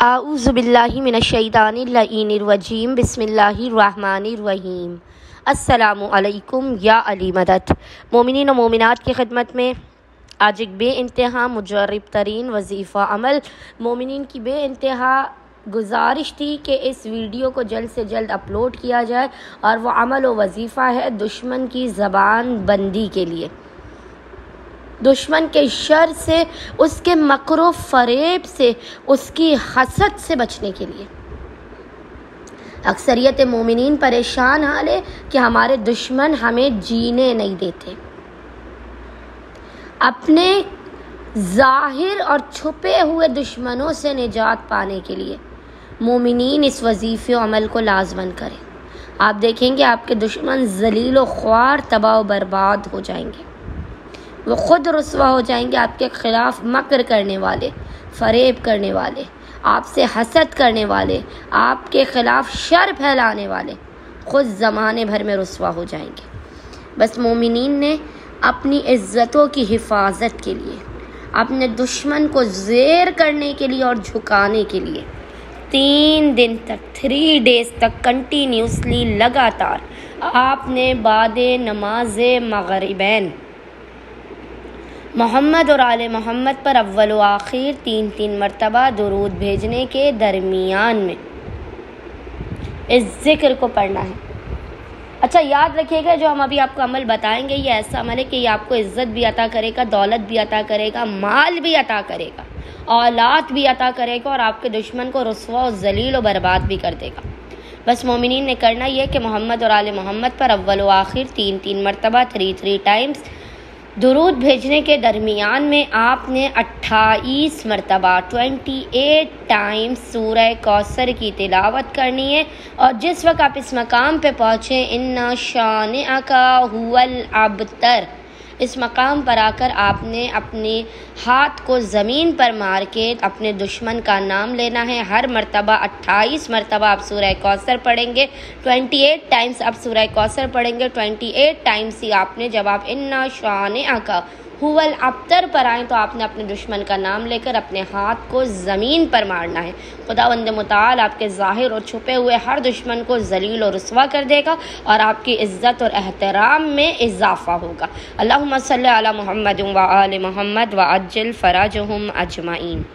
आऊज़ु बिल्लाहि मिनश्शैतानिर्रजीम बिस्मिल्लाहिर्रहमानिर्रहीम। अस्सलामु अलैकुम या अली मदद। मोमिनीन व मोमिनात की खिदमत में आज एक बेइंतहा मुजर्रब तरीन वजीफ़ा अमल मोमिनीन की बेइंतहा गुजारिश थी कि इस वीडियो को जल्द से जल्द अपलोड किया जाए, और वह अमल व वजीफ़ा है दुश्मन की ज़बान बंदी के लिए, दुश्मन के शर से, उसके मकरो फ़रेब से, उसकी हसद से बचने के लिए। अक्सरियत मोमिनीन परेशान हाल है कि हमारे दुश्मन हमें जीने नहीं देते। अपने ज़ाहिर और छुपे हुए दुश्मनों से निजात पाने के लिए मोमिनीन इस वजीफ़े अमल को लाज़मन करें। आप देखेंगे आपके दुश्मन ज़लील व ख्वार, तबाह व बर्बाद हो जाएंगे, वो ख़ुद रुस्वा हो जाएंगे। आपके ख़िलाफ़ मकर करने वाले, फ़रेब करने वाले, आपसे हसद करने वाले, आपके ख़िलाफ़ शर फैलाने वाले ख़ुद ज़माने भर में रुस्वा हो जाएंगे। बस मोमिनीन ने अपनी इज़्ज़तों की हिफाजत के लिए, अपने दुश्मन को ज़ेर करने के लिए और झुकाने के लिए 3 दिन तक, 3 डेज़ तक कंटिन्यूसली लगातार आपने बादे नमाज मग़रिबैन मोहम्मद और आले मोहम्मद पर अव्वल व आखिर 3-3 मरतबा दुरूद भेजने के दरमियान में इस ज़िक्र को पढ़ना है। अच्छा, याद रखिएगा, जो हम अभी आपको अमल बताएंगे ये ऐसा अमल है कि ये आपको इज़्ज़त भी अता करेगा, दौलत भी अता करेगा, माल भी अता करेगा, औलाद भी अता करेगा, और आपके दुश्मन को रुस्वा और ज़लील और बर्बाद भी कर देगा। बस मोमिनीन ने करना यह कि मोहम्मद और आले मोहम्मद पर अव्वल व आखिर 3-3 मरतबा 3 टाइम्स दुरूद भेजने के दरमियान में आपने 28 मरतबा 28 टाइम्स सूरह कौसर की तिलावत करनी है। और जिस वक्त आप इस मकाम पे पहुँचे, इन्ना शानिअका हुवल अबतर, इस मकाम पर आकर आपने अपने हाथ को ज़मीन पर मार के अपने दुश्मन का नाम लेना है। हर मरतबा 28 मरतबा आप सूरह कौसर पढ़ेंगे, 28 टाइम्स आप सूरह कौसर पढ़ेंगे। 28 टाइम्स ही आपने, जब आप इन्ना शानिअका हुवल अबतर पर आएँ तो आपने अपने दुश्मन का नाम लेकर अपने हाथ को ज़मीन पर मारना है। खुदावंद मुताल आपके ज़ाहिर और छुपे हुए हर दुश्मन को ज़लील और रुस्वा कर देगा, और आपकी इज़्ज़त और एहतराम में इजाफ़ा होगा। अल्लाहुम्मा सल्ली अला मुहम्मद व आले मुहम्मद व अज्जिल फ़राजहुम अजमाइन।